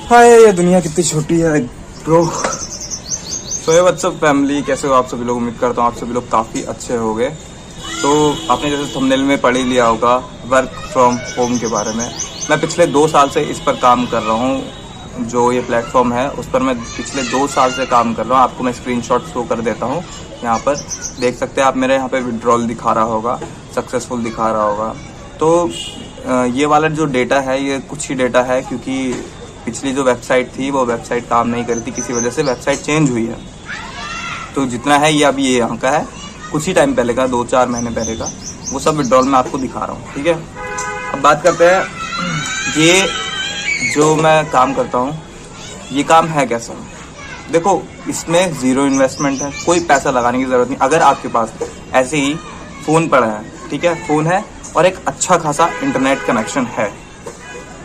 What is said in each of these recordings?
हाय, ये दुनिया कितनी छोटी है ब्रो। तो ये व्हाट्सअप फैमिली, कैसे हो आप सभी लोग। उम्मीद करता हूँ आप सभी लोग काफ़ी अच्छे होंगे। तो आपने जैसे थंबनेल में पढ़ ही लिया होगा वर्क फ्रॉम होम के बारे में। मैं पिछले 2 साल से इस पर काम कर रहा हूँ। जो ये प्लेटफॉर्म है उस पर मैं पिछले 2 साल से काम कर रहा हूँ। आपको मैं स्क्रीनशॉट शो कर देता हूँ। यहाँ पर देख सकते हैं आप, मेरे यहाँ पे विड्रॉल दिखा रहा होगा, सक्सेसफुल दिखा रहा होगा। तो ये वाला जो डेटा है ये कुछ ही डेटा है, क्योंकि पिछली जो वेबसाइट थी वो वेबसाइट काम नहीं कर रही थी, किसी वजह से वेबसाइट चेंज हुई है। तो जितना है ये अभी ये यहाँ का है, कुछ ही टाइम पहले का, 2-4 महीने पहले का, वो सब विड्रॉल मैं आपको दिखा रहा हूँ। ठीक है, अब बात करते हैं ये जो मैं काम करता हूँ ये काम है कैसा। देखो, इसमें ज़ीरो इन्वेस्टमेंट है, कोई पैसा लगाने की ज़रूरत नहीं। अगर आपके पास ऐसे ही फ़ोन पड़ा है, ठीक है, फ़ोन है और एक अच्छा खासा इंटरनेट कनेक्शन है,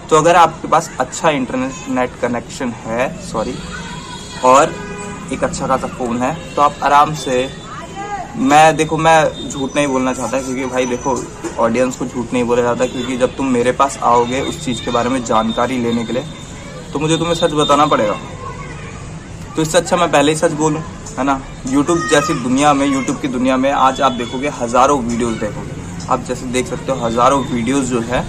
तो अगर आपके पास अच्छा इंटरनेट कनेक्शन है और एक अच्छा खासा फ़ोन है, तो आप आराम से, मैं झूठ नहीं बोलना चाहता, क्योंकि भाई देखो, ऑडियंस को झूठ नहीं बोला जाता, क्योंकि जब तुम मेरे पास आओगे उस चीज़ के बारे में जानकारी लेने के लिए, तो मुझे तुम्हें सच बताना पड़ेगा। तो इससे अच्छा मैं पहले ही सच बोलूं, है ना। यूट्यूब जैसी दुनिया में, यूट्यूब की दुनिया में आज आप देखोगे हज़ारों वीडियोस देखोगे। आप जैसे देख सकते हो हज़ारों वीडियोस जो है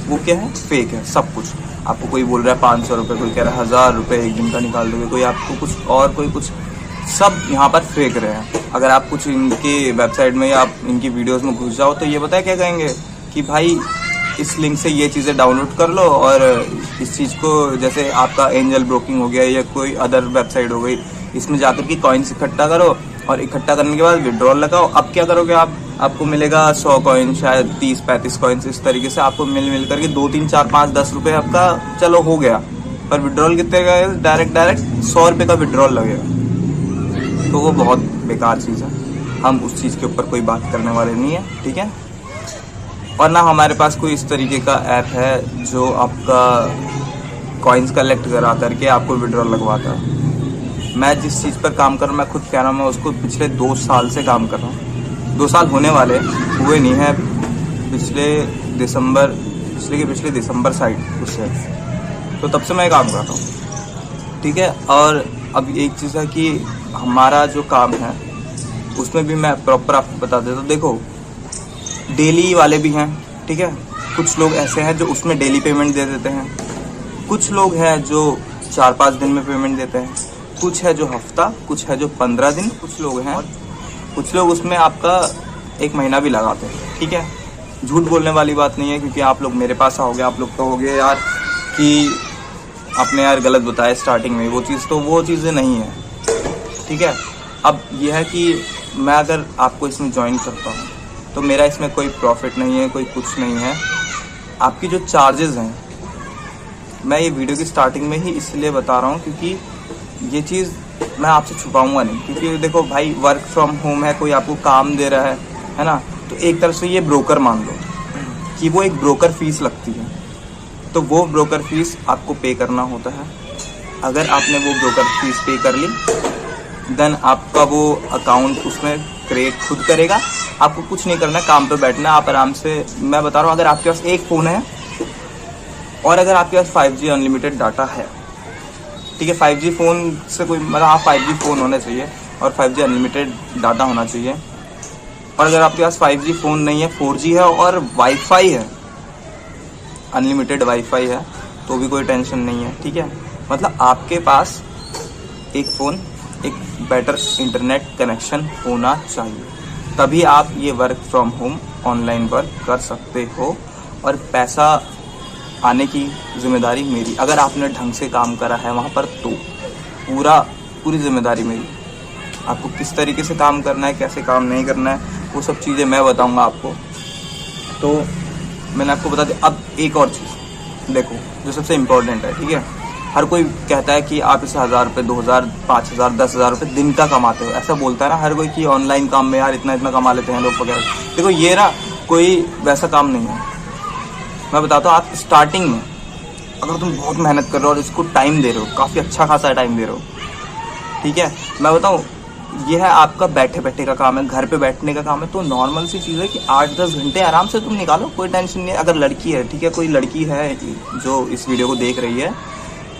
वो क्या है, फेक है सब कुछ। आपको कोई बोल रहा है 500 रुपये, कोई कह रहा है 1000 रुपये एक दिन का निकाल दोगे, कोई आपको कुछ और, कोई कुछ, सब यहाँ पर फेंक रहे हैं। अगर आप कुछ इनकी वेबसाइट में या आप इनकी वीडियोस में घुस जाओ तो ये पता है क्या कहेंगे कि भाई इस लिंक से ये चीज़ें डाउनलोड कर लो, और इस चीज़ को, जैसे आपका एंजल ब्रोकिंग हो गया या कोई अदर वेबसाइट हो गई, इसमें जाकर के कॉइन्स इकट्ठा करो और इकट्ठा करने के बाद विड्रॉल लगाओ। अब क्या करोगे आप, आपको मिलेगा 100 कॉइन, शायद 30-35 कॉइन्स, इस तरीके से आपको मिल करके 2, 3, 4, 5, 10 रुपये आपका चलो हो गया। पर विड्रॉल कितने का है, डायरेक्ट 100 रुपये का विड्रॉल लगेगा। तो वो बहुत बेकार चीज़ है, हम उस चीज़ के ऊपर कोई बात करने वाले नहीं है, ठीक है। और ना हमारे पास कोई इस तरीके का ऐप है जो आपका कॉइन्स कलेक्ट करा करके आपको विड्रॉल लगवाता है। मैं जिस चीज़ पर काम कर रहा हूँ, मैं खुद कह रहा हूँ, मैं उसको पिछले 2 साल से काम कर रहा हूँ। 2 साल होने वाले हुए नहीं है, पिछले दिसंबर साइड उससे, तो तब से मैं काम कर रहा हूँ, ठीक है। और अब एक चीज़ है कि हमारा जो काम है उसमें भी मैं प्रॉपर आपको बता देता हूँ। देखो, डेली वाले भी हैं, ठीक है। कुछ लोग ऐसे हैं जो उसमें डेली पेमेंट दे देते हैं, कुछ लोग हैं जो 4-5 दिन में पेमेंट देते हैं, कुछ है जो हफ्ता, कुछ है जो 15 दिन, कुछ लोग हैं, कुछ लोग उसमें आपका 1 महीना भी लगाते हैं, ठीक है। झूठ बोलने वाली बात नहीं है, क्योंकि आप लोग मेरे पास आओगे, आप लोग कहोगे यार कि आपने यार गलत बताया स्टार्टिंग में, वो चीज़ें नहीं है, ठीक है। अब यह है कि मैं अगर आपको इसमें ज्वाइन करता हूँ तो मेरा इसमें कोई प्रॉफिट नहीं है, कोई कुछ नहीं है। आपकी जो चार्जेस हैं, मैं ये वीडियो की स्टार्टिंग में ही इसलिए बता रहा हूँ क्योंकि ये चीज़ मैं आपसे छुपाऊंगा नहीं, क्योंकि देखो भाई, वर्क फ्रॉम होम है, कोई आपको काम दे रहा है ना, तो एक तरफ से ये ब्रोकर मान लो कि वो एक ब्रोकर फीस लगती है, तो वो ब्रोकर फीस आपको पे करना होता है। अगर आपने वो ब्रोकर फीस पे कर ली, देन आपका वो अकाउंट उसमें क्रिएट खुद करेगा। आपको कुछ नहीं करना है, काम पे बैठना, आप आराम से, मैं बता रहा हूँ, अगर आपके पास एक फ़ोन है और अगर आपके पास 5G अनलिमिटेड डाटा है, ठीक है, 5G फ़ोन से कोई मतलब, आप 5G फ़ोन होना चाहिए और 5G अनलिमिटेड डाटा होना चाहिए। और अगर आपके पास 5G फ़ोन नहीं है, 4G है और वाईफाई है, अनलिमिटेड वाईफाई है, तो भी कोई टेंशन नहीं है, ठीक है। मतलब आपके पास एक फ़ोन, एक बेटर इंटरनेट कनेक्शन होना चाहिए, तभी आप ये work from home online work कर सकते हो। और पैसा आने की जिम्मेदारी मेरी, अगर आपने ढंग से काम करा है वहाँ पर, तो पूरी जिम्मेदारी मेरी। आपको किस तरीके से काम करना है, कैसे काम नहीं करना है, वो सब चीज़ें मैं बताऊँगा आपको। तो मैंने आपको बता दिया। अब एक और चीज़ देखो जो सबसे इम्पोर्टेंट है, ठीक है। हर कोई कहता है कि आप इसे 1000 रुपये, 2000, 5000, 10,000 रुपये दिन का कमाते हो, ऐसा बोलता है ना हर कोई कि ऑनलाइन काम में यार इतना कमा लेते हैं लोग वगैरह। देखो, ये ना कोई वैसा काम नहीं है। मैं बताता हूँ, आप स्टार्टिंग में अगर तुम बहुत मेहनत कर रहे हो और इसको टाइम दे रहे हो, काफ़ी अच्छा खासा टाइम दे रहे हो, ठीक है, मैं बताऊँ, ये है आपका बैठे बैठे का काम है, घर पे बैठने का काम है, तो नॉर्मल सी चीज़ है कि 8-10 घंटे आराम से तुम निकालो, कोई टेंशन नहीं है। अगर लड़की है, ठीक है, कोई लड़की है जो इस वीडियो को देख रही है,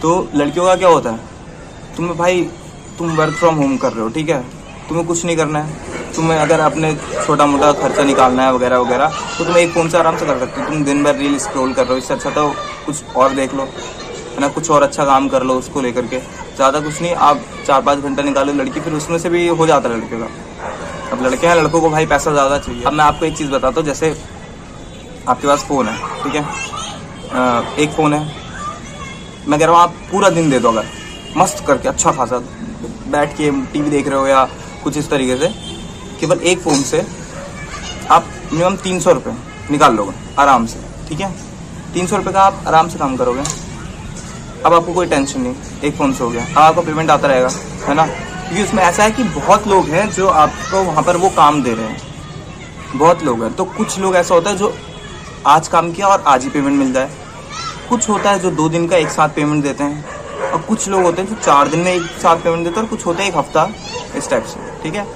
तो लड़कियों का क्या होता है, तुम्हें भाई तुम वर्क फ्रॉम होम कर रहे हो, ठीक है, तुम्हें कुछ नहीं करना है, तुम्हें अगर अपने छोटा मोटा खर्चा निकालना है वगैरह वगैरह, तो तुम एक फ़ोन से आराम से कर सकते हो। तुम दिन भर रील स्क्रॉल कर रहे हो, इससे अच्छा तो कुछ और देख लो, है ना, कुछ और अच्छा काम कर लो उसको लेकर के। ज़्यादा कुछ नहीं, आप 4-5 घंटा निकालो लड़की, फिर उसमें से भी हो जाता है लड़के का। अब लड़के हैं, लड़कों को भाई पैसा ज़्यादा चाहिए। अब मैं आपको एक चीज़ बताता हूँ, जैसे आपके पास फ़ोन है, ठीक है, एक फ़ोन है, मैं कह रहा हूँ आप पूरा दिन दे दो, अगर मस्त करके अच्छा खासा बैठ के टीवी देख रहे हो या कुछ इस तरीके से, केवल एक फ़ोन से आप मिनिमम 300 रुपये निकाल लोगे आराम से, ठीक है। 300 रुपये का आप आराम से काम करोगे। अब आपको कोई टेंशन नहीं, एक फ़ोन से हो गया, अब आपका पेमेंट आता रहेगा, है ना। क्योंकि उसमें ऐसा है कि बहुत लोग हैं जो आपको वहाँ पर वो काम दे रहे हैं, बहुत लोग हैं। तो कुछ लोग ऐसा होता है जो आज काम किया और आज ही पेमेंट मिल जाए, कुछ होता है जो 2 दिन का एक साथ पेमेंट देते हैं, और कुछ लोग होते हैं जो 4 दिन में एक साथ पेमेंट देते हैं, और कुछ होता है 1 हफ्ता, इस टाइप से, ठीक है।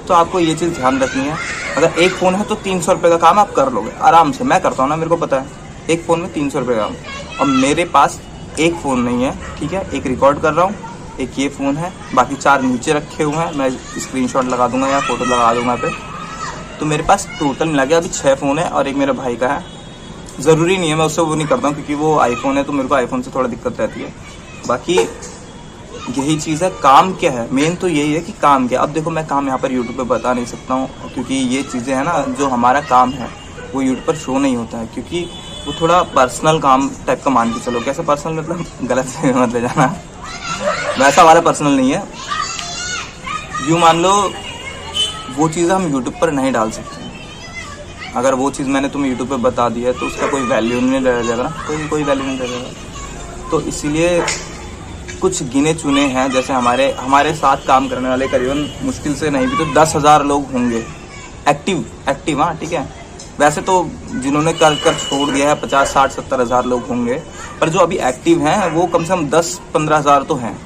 तो आपको ये चीज़ ध्यान रखनी है। अगर एक फ़ोन है तो 300 रुपये का काम आप कर लोगे आराम से। मैं करता हूँ ना, मेरे को पता है, एक फ़ोन में 300 रुपये का काम। और मेरे पास एक फ़ोन नहीं है, ठीक है, एक रिकॉर्ड कर रहा हूँ, एक ये फ़ोन है, बाकी 4 नीचे रखे हुए हैं, मैं स्क्रीनशॉट लगा दूंगा या फ़ोटो लगा दूंगा पे। तो मेरे पास टोटल मिला के अभी 6 फ़ोन है, और एक मेरे भाई का है। ज़रूरी नहीं है मैं उससे वो नहीं करता हूँ, क्योंकि वो आईफोन है तो मेरे को आईफोन से थोड़ा दिक्कत रहती है। बाकी यही चीज़ है। काम क्या है, मेन तो यही है कि काम क्या। अब देखो मैं काम यहाँ पर यूट्यूब पे बता नहीं सकता हूँ, क्योंकि ये चीज़ें हैं ना, जो हमारा काम है वो यूट्यूब पर शो नहीं होता है, क्योंकि वो थोड़ा पर्सनल काम टाइप का मान के चलो। कैसे पर्सनल, मतलब गलत से मत ले जाना, वैसा हमारा पर्सनल नहीं है। यूँ मान लो वो चीज़ें हम यूट्यूब पर नहीं डाल सकते। अगर वो चीज़ मैंने तुम्हें यूट्यूब पे बता दी है तो उसका कोई वैल्यू नहीं रह जाएगा ना, कोई वैल्यू नहीं रह जाएगा। तो इसीलिए कुछ गिने चुने हैं, जैसे हमारे साथ काम करने वाले करीबन मुश्किल से नहीं भी तो 10,000 लोग होंगे एक्टिव, हाँ ठीक है। वैसे तो जिन्होंने कर छोड़ दिया है 50, 60, 70 हज़ार लोग होंगे, पर जो अभी एक्टिव हैं वो कम से कम 10-15 हज़ार तो हैं।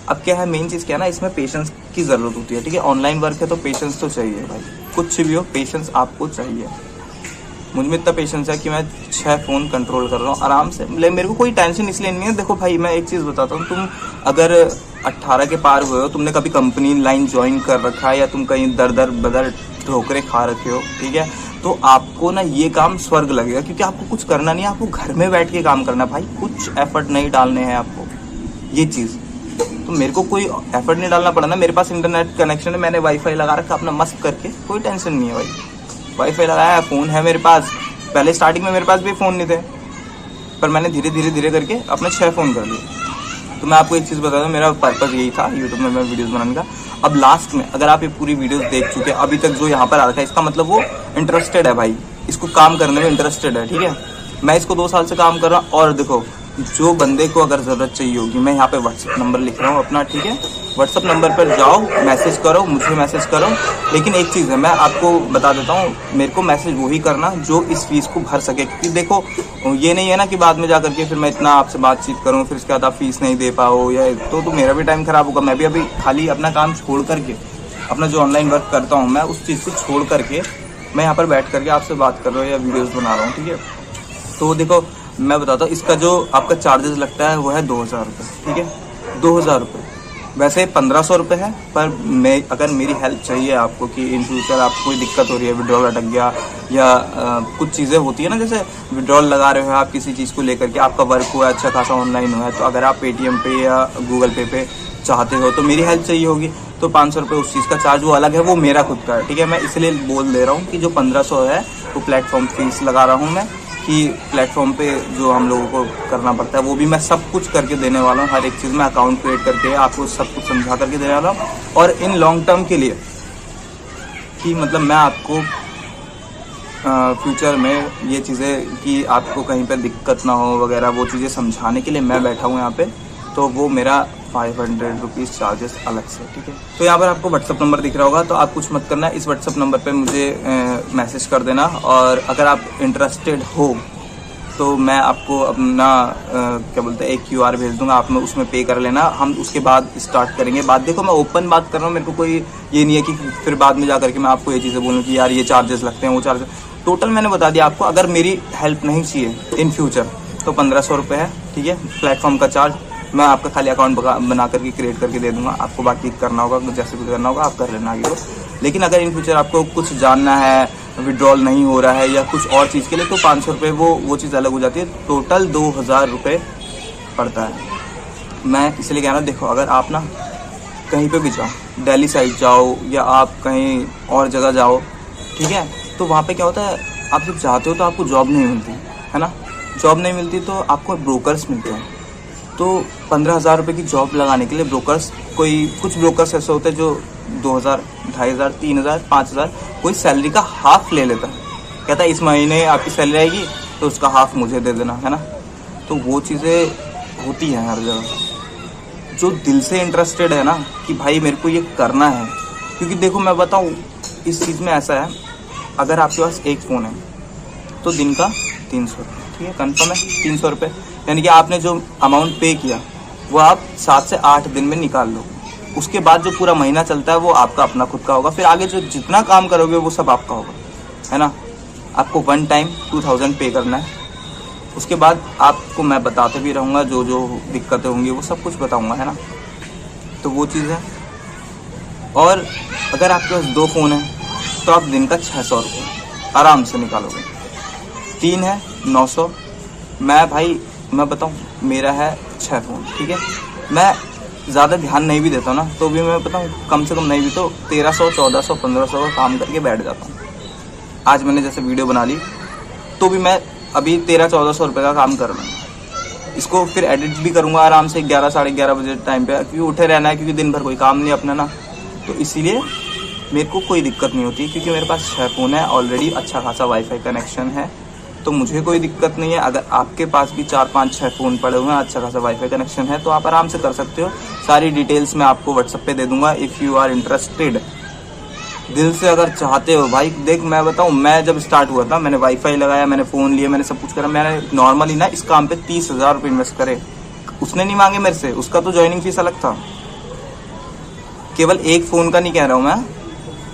अब क्या है, मेन चीज़ क्या है ना, इसमें पेशेंस की ज़रूरत होती है, ठीक है। ऑनलाइन वर्क है तो पेशेंस तो चाहिए भाई, कुछ भी हो पेशेंस आपको चाहिए। मुझ में इतना पेशेंस है कि मैं 6 फ़ोन कंट्रोल कर रहा हूँ आराम से। मेरे को कोई टेंशन इसलिए नहीं है। देखो भाई मैं एक चीज़ बताता हूँ, तुम अगर 18 के पार हुए हो, तुमने कभी कंपनी लाइन ज्वाइन कर रखा है, या तुम कहीं दर बदर ठोकरे खा रखे हो, ठीक है, तो आपको ना ये काम स्वर्ग लगेगा, क्योंकि आपको कुछ करना नहीं है, आपको घर में बैठ के काम करना है भाई, कुछ एफर्ट नहीं डालने हैं आपको, ये चीज़। तो मेरे को कोई एफर्ट नहीं डालना पड़ा ना, मेरे पास इंटरनेट कनेक्शन है, मैंने वाईफाई लगा रखा अपना मस्त करके, कोई टेंशन नहीं है भाई। वाईफाई लगाया है, फ़ोन है मेरे पास। पहले स्टार्टिंग में मेरे पास भी फ़ोन नहीं थे, पर मैंने धीरे करके अपने 6 फ़ोन कर लिए। तो मैं आपको एक चीज़ बता दूँ, मेरा पर्पज़ यही था यूट्यूब में वीडियोज़ बनाने का। अब लास्ट में अगर आप ये पूरी वीडियोज़ देख चुके हैं अभी तक, जो यहाँ पर आ रखा है, इसका मतलब वो इंटरेस्टेड है भाई, इसको काम करने में इंटरेस्टेड है, ठीक है। मैं इसको 2 साल से काम कर रहा हूँ। और देखो, जो बंदे को अगर ज़रूरत चाहिए होगी, मैं यहाँ पे व्हाट्सअप नंबर लिख रहा हूँ अपना, ठीक है, व्हाट्सअप नंबर पर जाओ, मैसेज करो, मुझे मैसेज करो। लेकिन एक चीज़ है, मैं आपको बता देता हूँ, मेरे को मैसेज वही करना जो इस फीस को भर सके। क्योंकि देखो ये नहीं है ना कि बाद में जा करके फिर मैं इतना आपसे बातचीत करूँ, फिर उसके बाद आप फीस नहीं दे पाओ, या तो मेरा भी टाइम ख़राब होगा। मैं भी अभी खाली अपना काम छोड़ करके, अपना जो ऑनलाइन वर्क करता हूँ मैं, उस चीज़ को छोड़ करके मैं यहाँ पर बैठ करके आपसे बात कर रहा हूँ या वीडियोज़ बना रहा हूँ, ठीक है। तो देखो मैं बताता हूँ, इसका जो आपका चार्जेस लगता है वो है 2000 रुपये, ठीक है, 2000 रुपये। वैसे 1500 रुपये है, पर मैं अगर मेरी हेल्प चाहिए आपको कि इन फ्यूचर आपको कोई दिक्कत हो रही है, विड्रॉल अटक गया या कुछ चीज़ें होती है ना, जैसे विड्रॉल लगा रहे हो आप किसी चीज़ को लेकर के, आपका वर्क हुआ अच्छा खासा ऑनलाइन हुआ है, तो अगर आप पेटीएम पे या गूगल पे चाहते हो तो मेरी हेल्प चाहिए होगी, तो 500 रुपये उस चीज़ का चार्ज वो अलग है, वो मेरा खुद का है, ठीक है। मैं इसलिए बोल दे रहा हूँ कि जो 1500 है वो प्लेटफॉर्म फीस लगा रहा हूँ मैं, कि प्लेटफॉर्म पे जो हम लोगों को करना पड़ता है वो भी मैं सब कुछ करके देने वाला हूँ। हर एक चीज़ में अकाउंट क्रिएट करके आपको सब कुछ समझा करके देने वाला हूँ। और इन लॉन्ग टर्म के लिए कि मतलब मैं आपको फ्यूचर में ये चीज़ें कि आपको कहीं पे दिक्कत ना हो वगैरह, वो चीज़ें समझाने के लिए मैं बैठा हूँ यहाँ पे। तो वो मेरा 500 रुपीज़ चार्जेस अलग से, ठीक है। तो यहाँ पर आपको व्हाट्सअप नंबर दिख रहा होगा, तो आप कुछ मत करना, इस व्हाट्सअप नंबर पे मुझे मैसेज कर देना। और अगर आप इंटरेस्टेड हो तो मैं आपको अपना क्या बोलते हैं, एक QR भेज दूंगा, आप में उसमें पे कर लेना, हम उसके बाद स्टार्ट करेंगे बात। देखो मैं ओपन बात कर रहा हूँ, मेरे को कोई ये नहीं है कि फिर बाद में जा करके मैं आपको ये चीज़ें बोलूँ कि यार ये चार्जेस लगते हैं, वो चार्जेस। टोटल मैंने बता दिया आपको। अगर मेरी हेल्प नहीं चाहिए इन फ्यूचर तो 1500 रुपये है, ठीक है, प्लेटफॉर्म का चार्ज। मैं आपका खाली अकाउंट बना करके क्रिएट करके दे दूंगा, आपको बाकी करना होगा, जैसे कुछ करना होगा आप कर लेना आगे को। लेकिन अगर इन फ्यूचर आपको कुछ जानना है, विड्रॉल नहीं हो रहा है या कुछ और चीज़ के लिए, तो 500 रुपये वो चीज़ अलग हो जाती है। टोटल 2000 रुपये पड़ता है। मैं इसलिए कह रहा हूँ, देखो अगर आप ना कहीं पे भी जाओ, दिल्ली साइड जाओ या आप कहीं और जगह जाओ, ठीक है, तो वहाँ पे क्या होता है, आप जब जाते हो तो आपको जॉब नहीं मिलती है ना, जॉब नहीं मिलती तो आपको ब्रोकर्स मिलते हैं। तो 15,000 रुपये की जॉब लगाने के लिए ब्रोकर्स, कुछ ब्रोकर्स ऐसे होते हैं जो 2,000, 2,500, 3,000, 5,000 कोई सैलरी का हाफ ले लेता है, कहता है इस महीने आपकी सैलरी आएगी तो उसका हाफ मुझे दे देना, है ना। तो वो चीज़ें होती हैं हर जगह। जो दिल से इंटरेस्टेड है ना कि भाई मेरे को ये करना है, क्योंकि देखो मैं बताऊँ इस चीज़ में ऐसा है, अगर आपके पास एक फ़ोन है तो दिन का 300 रुपये, ठीक है, कन्फर्म है 300 रुपये, यानी कि आपने जो अमाउंट पे किया वो आप 7 से 8 दिन में निकाल लो। उसके बाद जो पूरा महीना चलता है वो आपका अपना खुद का होगा, फिर आगे जो जितना काम करोगे वो सब आपका होगा, है ना। आपको वन टाइम 2000 पे करना है, उसके बाद आपको मैं बताते भी रहूँगा, जो जो दिक्कतें होंगी वो सब कुछ बताऊँगा, है ना। तो वो चीज़ है। और अगर आपके पास 2 फ़ोन है तो आप दिन का 600 रुपये आराम से निकालोगे। 3 है 900। मैं बताऊँ मेरा है 6 फ़ोन, ठीक है, मैं ज़्यादा ध्यान नहीं भी देता ना, तो भी मैं बताऊँ कम से कम नहीं भी तो 1300, 1400, 1500 का काम करके बैठ जाता हूँ। आज मैंने जैसे वीडियो बना ली तो भी मैं अभी 1300-1400 रुपये का काम कर रहा हूँ। इसको फिर एडिट भी करूँगा आराम से 11, साढ़े 11 बजे टाइम पे, क्योंकि उठे रहना है, क्योंकि दिन भर कोई काम नहीं अपना ना, तो इसीलिए मेरे को कोई दिक्कत नहीं होती, क्योंकि मेरे पास 6 फ़ोन है ऑलरेडी, अच्छा खासा वाईफाई कनेक्शन है, तो मुझे कोई दिक्कत नहीं है। अगर आपके पास भी 4, 5, 6 फ़ोन पड़े हुए हैं, अच्छा खासा वाईफाई कनेक्शन है, तो आप आराम से कर सकते हो। सारी डिटेल्स मैं आपको व्हाट्सएप पे दे दूंगा इफ़ यू आर इंटरेस्टेड। दिल से अगर चाहते हो भाई, देख मैं बताऊं, मैं जब स्टार्ट हुआ था मैंने वाईफाई लगाया, मैंने फ़ोन लिया, मैंने सब कुछ करा, मैंने नॉर्मली ना इस काम पे 30,000 रुपये इन्वेस्ट करे। उसने नहीं मांगे मेरे से, उसका तो ज्वाइनिंग फीस अलग था। केवल एक फ़ोन का नहीं कह रहा हूँ मैं,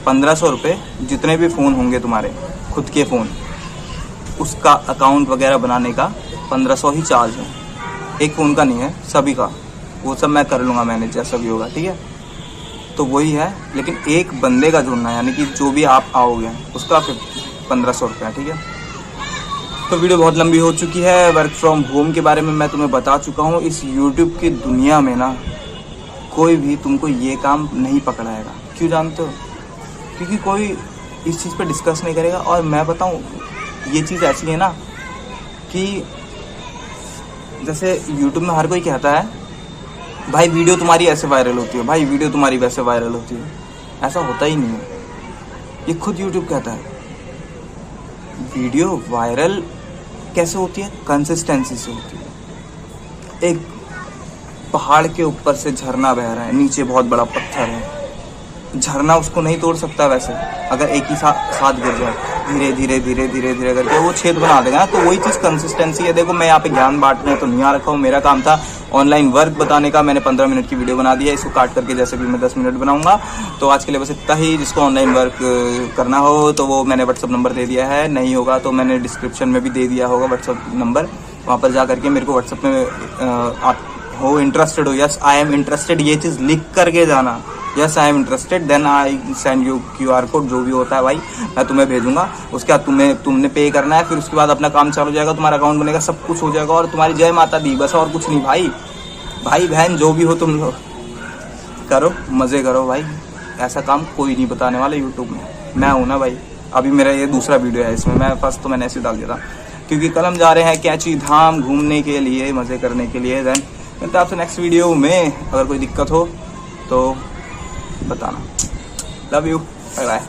1500 रुपये जितने भी फ़ोन होंगे तुम्हारे खुद के फ़ोन, उसका अकाउंट वगैरह बनाने का 1500 ही चार्ज है। एक फ़ोन का नहीं है, सभी का, वो सब मैं कर लूँगा मैनेज, जैसा भी होगा, ठीक है। तो वही है, लेकिन एक बंदे का जुड़ना है, यानी कि जो भी आप आओगे उसका फिर 1500 रुपया, ठीक है। तो वीडियो बहुत लंबी हो चुकी है। वर्क फ्रॉम होम के बारे में मैं तुम्हें बता चुका हूँ। इस यूट्यूब की दुनिया में ना कोई भी तुमको ये काम नहीं पकड़ाएगा। क्यों जानते हो? क्योंकि कोई इस चीज़ पर डिस्कस नहीं करेगा। और मैं बताऊँ, ये चीज़ ऐसी है ना कि जैसे यूट्यूब में हर कोई कहता है भाई वीडियो तुम्हारी ऐसे वायरल होती है, भाई वीडियो तुम्हारी वैसे वायरल होती है। ऐसा होता ही नहीं है, ये खुद यूट्यूब कहता है। वीडियो वायरल कैसे होती है? कंसिस्टेंसी से होती है। एक पहाड़ के ऊपर से झरना बह रहा है, नीचे बहुत बड़ा पत्थर है, झरना उसको नहीं तोड़ सकता वैसे, अगर एक ही साथ गिर जाए, धीरे धीरे धीरे धीरे धीरे करके वो छेद बना देगा ना। तो वही चीज़ कंसिस्टेंसी है। देखो मैं यहाँ पे ज्ञान बांटने तो नहीं आ रखा हूँ, मेरा काम था ऑनलाइन वर्क बताने का। मैंने 15 मिनट की वीडियो बना दी है, इसको काट करके जैसे भी मैं 10 मिनट बनाऊंगा। तो आज के लिए बस इतना ही। जिसको ऑनलाइन वर्क करना हो तो वो मैंने व्हाट्सअप नंबर दे दिया है, नहीं होगा तो मैंने डिस्क्रिप्शन में भी दे दिया होगा व्हाट्सअप नंबर, वहाँ पर जा करके मेरे को व्हाट्सअप में आप हो इंटरेस्टेड हो, यस आई एम इंटरेस्टेड, ये चीज़ लिख करके जाना, yes I am interested, then I send you QR code, जो भी होता है भाई मैं तुम्हें भेजूंगा। उसके बाद तुमने पे करना है, फिर उसके बाद अपना काम चालू हो जाएगा, तुम्हारा अकाउंट बनेगा, सब कुछ हो जाएगा और तुम्हारी जय माता दी, बस और कुछ नहीं। भाई बहन जो भी हो तुम लोग करो, मज़े करो भाई। ऐसा काम कोई नहीं बताने वाला यूट्यूब में, मैं हूँ ना भाई। अभी मेरा ये दूसरा वीडियो है, इसमें मैं फर्स्ट तो मैंने ऐसे डाल दिया था, क्योंकि कल हम जा रहे हैं कैची धाम घूमने के लिए, मज़े करने के लिए। देन मिलते हैं आपसे नेक्स्ट वीडियो में। अगर कोई दिक्कत हो तो बताना। Love you, bye bye.